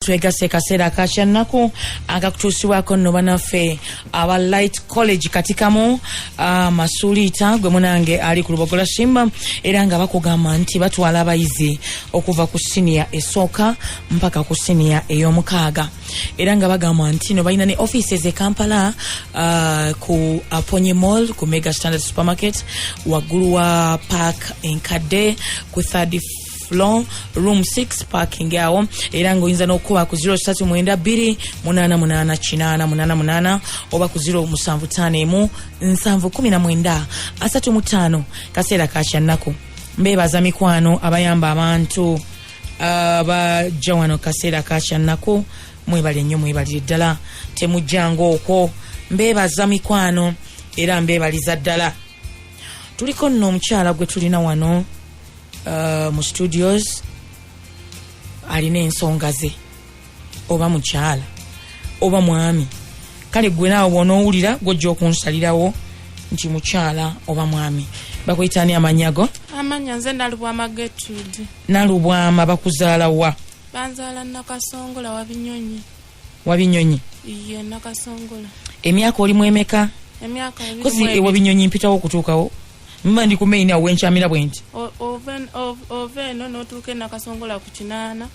Twegase kaseera kakyannaku akakutuusibwako nno banaffe aba Light College katikamu Masuliita gwe munange ali ku Lubogola Simba era nga bakugamba nti batwala abayizi okuva ku senior esooka mpaka ku senior ey'omukaaga era nga bagamba nti no balina ne offices e Kampala ku Aponye Mall ku Mega Standard Supermarket waggulu wa Park enkadde ku 3rd floor room 6 parking yawo era ngoyinza n'okuba ku 0392888888 oba ku 07517935 kaseera kakyannaku mbebaza mikwano abayamba abantu abajja wano kaseera kakyannaku mwebale nnyo mwebalire ddala temujjanga okwo mbebaza mikwano era mbebaliza ddala tuliko nno omukyala gwe tulina wano mu studios alina ensonga ze oba mukyala oba mwami kale gwe naawe bw'onoowulira gojja okunsalirawo nti mukyala oba mwami bakwitani amanyago amanya nze Nalubwama Gertrude. Nalubwama bakuzaala wa? Banzaala Nakasongola Wabinyonyi iye Nakasongola. Emyaka olimu emeka? Emyaka 2 kozi Wabinyonyi mpitawo okutuukawo mba ndi kumeina wenkyamira bwenti oveno notuuke Nakasongola ku 8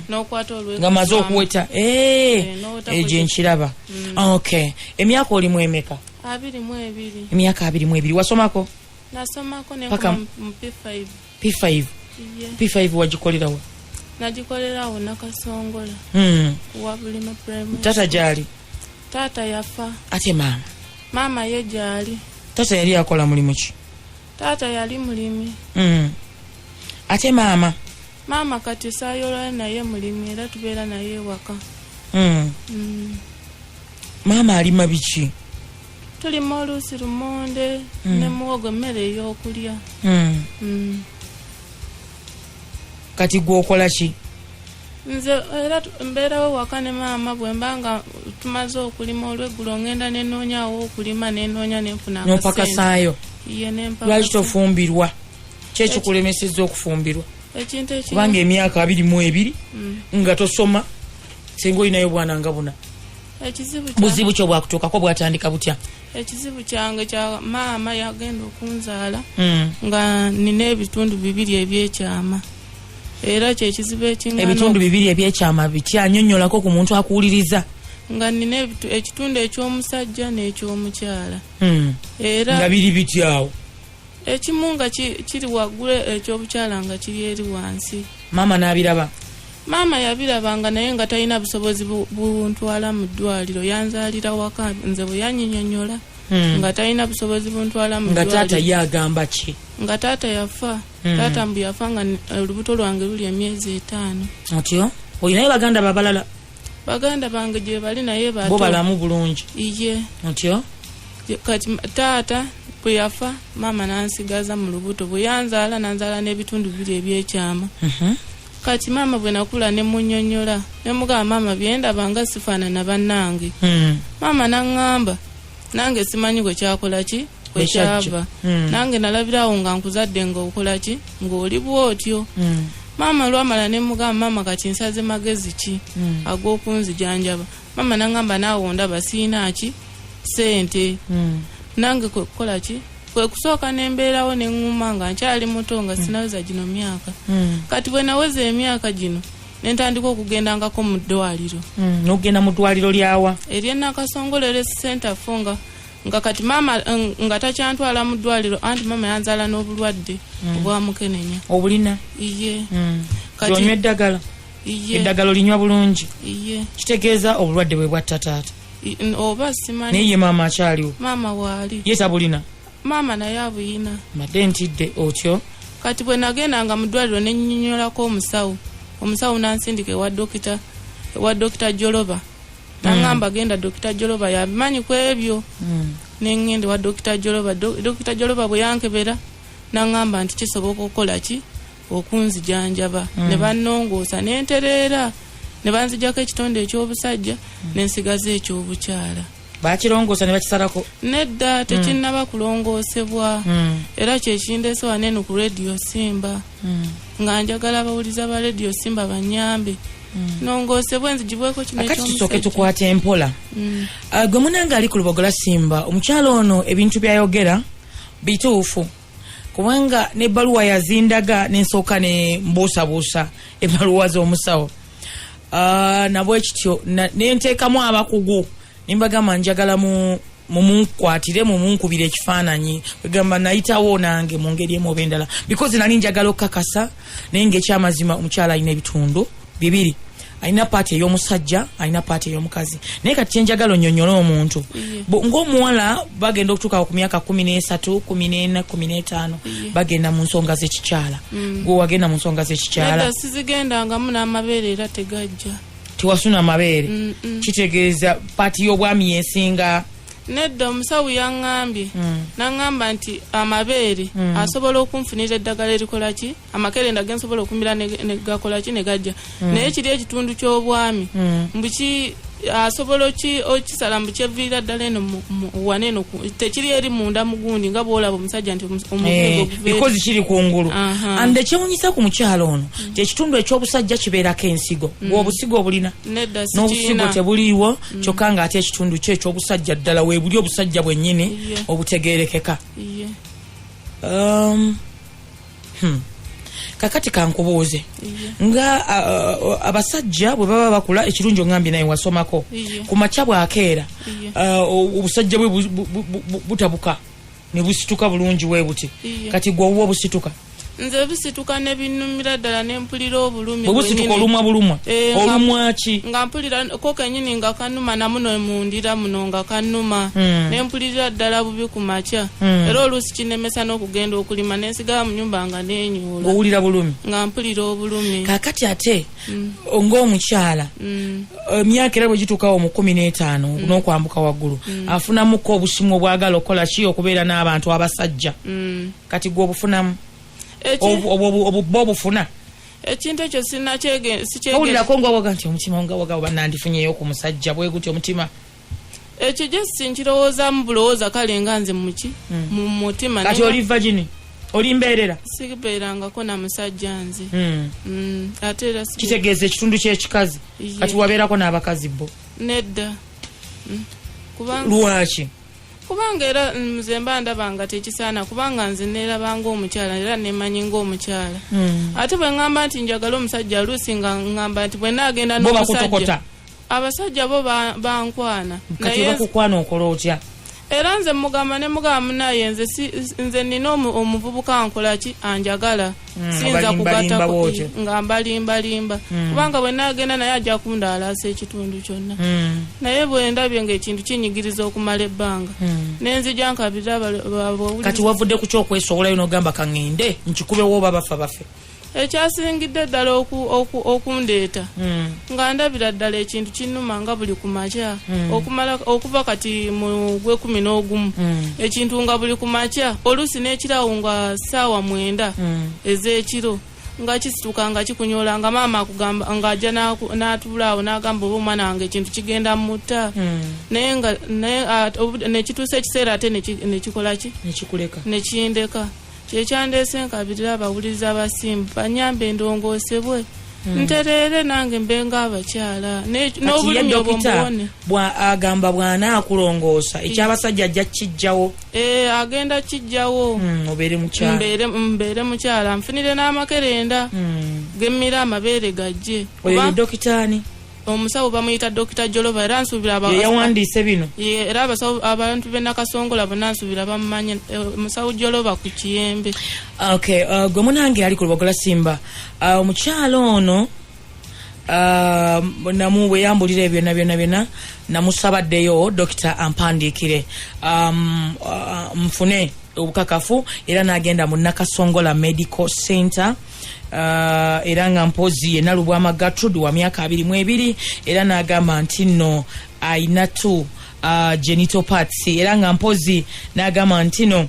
n'okwata olwe nga maze okuweta eje nkiraba. Okay, emyaka olimu emeka? 22. Emyaka 22. Wasomako? Nasomako ne mu P5. P5 P5 wagikolerawo? Nagikolerawo Nakasongola wa Bulima Primary. Tata jali? Tata yafa. Ate mama ye jali. Tata yali akola mulimu ki? Tata yali mulimi. Ate mama kati sayola naye mulimi era tubeera naye waka. Mama alima biki? Tulima oluusi lumonde ne muwogo mmere ey'okulya. Kati gwokola ki? Nze era mbeerawo waka ne mama bwe mbanga tumaze okulima olweggulo ngenda nenoonyawo okulima nenoonya nenfuna akasente. Nopakasaayo? Lwaki tofumbirwa? Kyekikulemesezza okufumbirwa? Kubanga emyaka 22 nga tosoma singa olinayo bwana nga buna. Buzibu kyo bwakutuukako bwatandika butya? Ekizibu kyange kya maama yagenda okunzaala nga nina ebitundu 2 ebyekyama. Era kyekizibu ekingana ebitundu 2 ebyekyama bitya? Annyonnyolako ku muntu akuwuliriza. Nga nina ekitundu eky'omusajja n'ekyomukyala. Era nga biri bityawo? Ekimu nga kiri waggulu ekyobukyala nga kiri eri wansi. Mama n'abiraba? Mama yabirabanga naye nga talina busobozi buntwala mu ddwaliro. Yanzaalira waka nze bwe yannyonnyola nga talina busobozi buntwala mu ddwaliro. Nga taata ye agamba ki? Nga taata yafa. Taata mbu yafa nga olubuto lwange luli emyezi 5. Otyo? Olinayo baganda babalala? Baganda bange gye bali naye bato. Bo balamu bulungi? Iye. Otyo? Kati taata bwe yafa mama nansigaza mu lubuto. Bwe yanzaala nanzaala n'ebitundu 2 ebyekyama. Kati mama bwe nakula ne munnyonnyola ne mugamba mama byendaba nga sifaanana bannange. Mama naŋŋamba nange simanyi gwe kyakola ki gwe kyava. Nange nalabirawo nga nkuzadde ng'okola ki ng'oli bw'otyo. Mama lwamala ne mugamba mama kati nsaze magezi ki ag'okunzijanjaba. Mama naŋŋamba naawe ondaba siina ki sente. Nange kwe kukola ki kwe kusooka nembeerawo ne ŋŋuma nga nkyali muto nga sinaweza gino myaka. Kati bwe naweza emyaka gino ne ntandika okugendangako mu ddwaliro. N'ogenda mu ddwaliro lyawa? Ery'e Nakasongola Center Funga nga kati mama nga takyantwala mu ddwaliro anti mama yanzaala n'obulwadde obwa mukenenya. Obulina? Iye. Kati onywa eddagala? Iye. Eddagala olinywa bulungi? Iye. Kitegeeza obulwadde bwe bwatta taata? Oba simanyi. Naye ye mama akyaliwo? Mama waali. Ye tabulina? Mama naye abuyina. Madde ntidde otyo? Kati bwe nagendanga mu ddwaliro ne nnyonnyolako omusawo nansindika ewa Dr. Joloba. Naŋŋamba genda Dr. Joloba yabimanyi ku ebyo. Ne ŋŋenda ewa Dr. Joloba. Dr. Joloba bwe yankebera naŋŋamba nti kisoboka okukola ki okunzijanjaba. Ne bannongoosa ne ntereera ne banzijjako ekitonde eky'obusajja ne nsigaza eky'obukyala. Bakirongoosa ne bakisalako? Nedda tekinnaba kulongoosebwa. Era kyekindeese wanene ku Radio Simba. Nga njagala bawuliza ba Radio Simba banyambe nongoosebwe nzigibweko kino akati tusooke tukwata empola gwe munange ali ku Lubogola Simba omukyalo ono ebintu byayogera bituufu kubanga n'ebbaluwa yazindaga nensooka ne mbuusabuusa ebbaluwa z'omusawo nabwe kityo nenteekamu abakugu nimbagamba njagala mumunkwatire mumunkubira ekifaananyi egamba nayitawo nange mu ngeri emu oba endala because nali njagala okukakasa naye ng'ekyamazima omukyala alina ebitundu bibiri alina paati ey'omusajja alina paati ey'omukazi naye kati kyenjagala onnyonnyola omuntu ng'omuwala bagenda okutuuka ku myaka 13 14 15 bagenda mu nsonga z'ekikyala gwe wagenda mu nsonga z'ekikyala sizigendangamu n'amabeere era tegajja tewasuna amabeere kitegeeza paati y'obwami yesinga nedda omusawo yaŋŋambye naŋŋamba nti amabeere asobola okunfunira eddagala erikola ki amakerenda gensobola okumira negakola ki negajja naye kiri ekitundu ky'obwami mbuki asobola okisala mbu kyeviira ddala eno wane eno tekiri eri munda mugundi nga bwolaba omusajja nti because kiri kungulu ande kyewunyisa ku mukyalo ono kyekitundu eky'obusajja kibeerako ensigo obusigo obulina n'obusigo tebuliiwo kyokka nga ate ekitundu kyo eky'obusajja ddala weebuli obusajja bwennyini obutegeerekeka kakati kankubuuze nga abasajja bwe baba bakula ekirungi ongambye naye wasomako ku makya bwakeera obusajja bwe butabuka ne busituka bulungi we buti kati gwe obuba obusituka nze bisituka ne binnumira ddala ne mpulira obulumi obusituka olumwa ki nga mpulira ko kenyini nga kanuma namuno mundira muno nga kanuma ne mpulira ddala bubi ku makya era oluusi kinemesa n'okugenda okulima nensigala mu nyumba nga nenyuula owulira bulumi nga mpulira obulumi kakati ate ng'omukyala emyaka era bwe gituukawo mu 15 n'okwambuka waggulu afunamuko obusimu obwagala okukola ki okubeera n'abantu abasajja kati gwe obufunamu obubba obufuna ekintu ekyo owulirako ngawaga nti omutima ngawaga oba nandifunyeyo ku musajja bwe gutyo omutima ekyo gye sinkirowoozamu bulowooza kale nga nze muki mu mutima kati oli vagini oli mbeerera sibeerangako na musajja nze ate era kitegeeza ekitundu ky'ekikazi kati wabeerako n'abakazi bo nedda lwaki kubanga era nze mba ndaba nga tekisaana kubanga nze neeraba ng'omukyala era nemanyi ng'omukyala ate bwe ŋŋamba nti njagala omusajja luusi nga ŋŋamba nti bwe naagenda n'omusajja abasajja bo bankwana kati bakukwana okola otya era nze mugamba ne mugamba munaye nze nina omuvubuka nkola ki anjagala siyinza kugattako nga mbalimbalimba kubanga bwe naagenda naye ajja kundaalasa ekitundu kyonna naye bwe ndabye ng'ekintu kinyigiriza okumala ebbanga nenzija nkabirira kati wavudde ku kyokwesowolayo n'ogamba kaŋŋende nkikubewo oba bafa bafe ekyasingidde ddala okundeeta nga ndabira ddala ekintu kinnuma nga buli ku makya okuva kati mu Gwekumi ekintu nga buli ku makya oluusi n'ekirawo nga ssaawa 9 ez'ekiro nga kisituka nga kikunyola nga maama akugamba nga ajja n'atuulaawo n'agamba oba omwana wange ekintu kigenda mutta naye nekituusa ekiseera ate nekikola ki nekindeka kyekyandeese nkabirira abawuliriza abasimbu banyambe endongoosebwe ntereere nange mbenga abakyala n'obulumi obwo mbubone agamba bw'anaakulongoosa ekyabasajja ajja kijjawo agenda kijjawo mbeere mukyala nfunire n'amakerenda gemmira amabeere gajje oyo dokitaani omusawo bamuyita Dr. Jolova era nsuubira yawandiise bino era abantu b'e Nakasongola bonna nsuubira bamumanye omusawo Jolova ku Kiyembe. Okay, gwe munange ali ku Lubogola Simba omukyalo ono namu bwe yambulira ebyo byonna namusabaddeyo Dr. ampandiikire mfune obukakafu era n'agenda mu Nakasongola Medical Center era nga mpozi ye Nalubwama Gertrude wa myaka 22 era n'agamba nti nno ayina genital parts era nga mpozi n'agamba nti no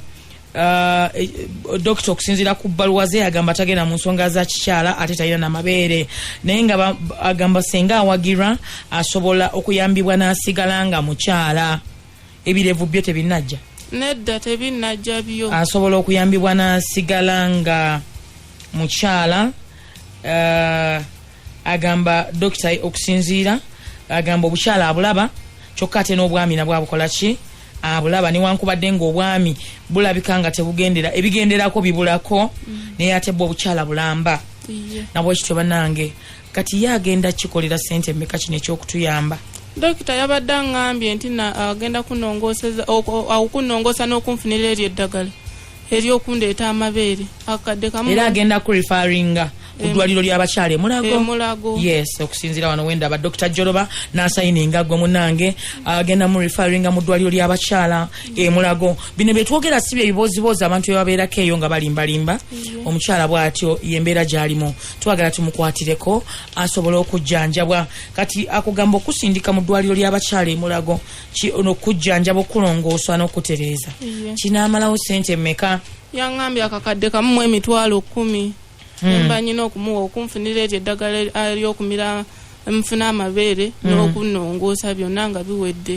dokita okusinziira ku bbaluwa ze agamba tagenda mu nsonga za kikyala ate talina n'amabeere naye nga agamba senga awagira asobola okuyambibwa n'asigala nga mukyala ebirevu byo tebinajja nedda tebinajja byo asobola okuyambibwa n'asigala nga mukyala agamba dokita okusinziira agamba obukyala abulaba kyokka ate n'obwami nabwo abukola ki abulaba newankubadde ng'obwami bulabika nga tebugendera ebigenderako bibulako naye ate bwe obukyala bulamba nabwe kityo bannange kati ye agenda kikolera ssente mmeka kino ekyokutuyamba dokita yabadde aŋŋambye nti agenda kunongosa n'okunfunira eryo eddagala eryokundeeta amabeere akadde kamu era agenda kurifaringa kudwaliro ly'abakyala Mulago yes okusinziira wano wenda aba Dr. Joloba n'asayininga gwe munange agenda mu referringa mu ddwaliro ly'abakyala Mulago bino byetwogera si bye bibozibozi abantu bebabeerako eyo nga balimbalimba omukyala bw'atyo yembeera gy'alimu twagala tumukwatireko asobole okujjanjabwa kati akugamba okusindika mu ddwaliro ly'abakyala Mulago okujjanjaba okulongooswa n'okutereeza kinaamalawo ssente mmeka yaŋŋambye akakadde kamu mu emitwalo 10 mba nyina okumuwa okunfunira eryo eddagala ery'okumira nfuna amabeere n'okunongoosa byonna nga biwedde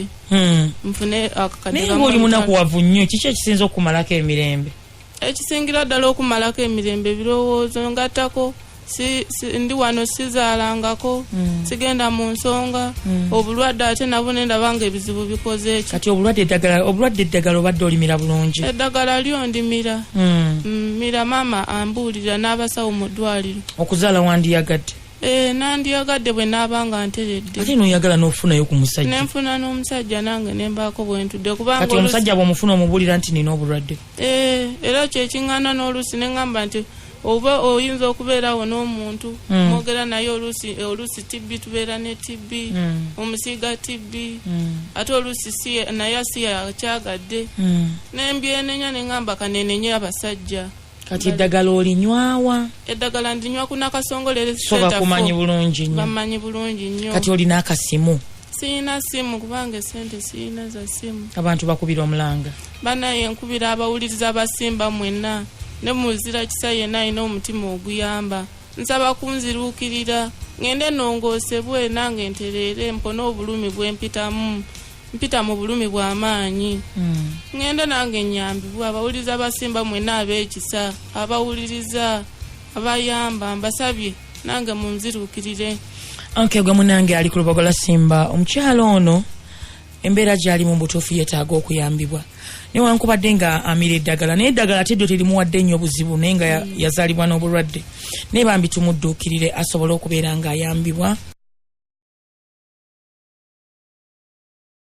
nfune akakadde naye ng'oli munakuwavu nnyo kiki ekisinza okumalako emirembe ekisingira ddala okumalako emirembe ebirowoozo ngattako ndi wano sizaalangako sigenda mu nsonga obulwadde ate nabo nendaba nga ebizibu bikoze eki kati obulwadde eddagala obadde olimira bulungi eddagala lyondimira mira maama ambuulira n'abasawo mu ddwaliro okuzaala wandiyagadde nandiyagadde bwe naabanga nteredde ate noyagala n'ofunayo ku musajja nenfuna n'omusajja nange nembaako bwe ntudde kati omusajja bw'omufuna omubuulira nti nina obulwadde era kyekiŋŋaana n'oluusi neŋŋamba nti oba oyinza okubeerawo n'omuntu mwogera naye oluusi tibbi tubeera ne tibbi omusiiga tibbi ate oluusi naye si yakyagadde nembyenenya neŋŋamba kanenenye abasajja kati eddagala olinywawa eddagala ndinywa ku nakasongolere so bakumanyi bulungi nnyo bamanyi bulungi nnyo kati olina akasimu siina simu kubanga esente siina za simu abantu bakubira omulanga banaye nkubira abawuliriza abasimba mwenna ne muzira kisa yenna alina omutima oguyamba nsaba kunziruukirira ngende nongoosebwe nange ntereere mpone obulumi bwe mpita mu bulumi bw'amaanyi ngende nange nyambibwe abawuliriza abasimba mwenna ab'ekisa abawuliriza abayamba mbasabye nange munziruukirire gwe munange ali ku Lubogola Simba omukyalo ono embeera gy'ali mu butuufu yeetaaga okuyambibwa newankubadde nga amira eddagala naye eddagala teddo terimuwadde nnyo buzibu naye nga yazaalibwa n'obulwadde naye bambi tumudduukirire asobole okubeera ng'ayambibwa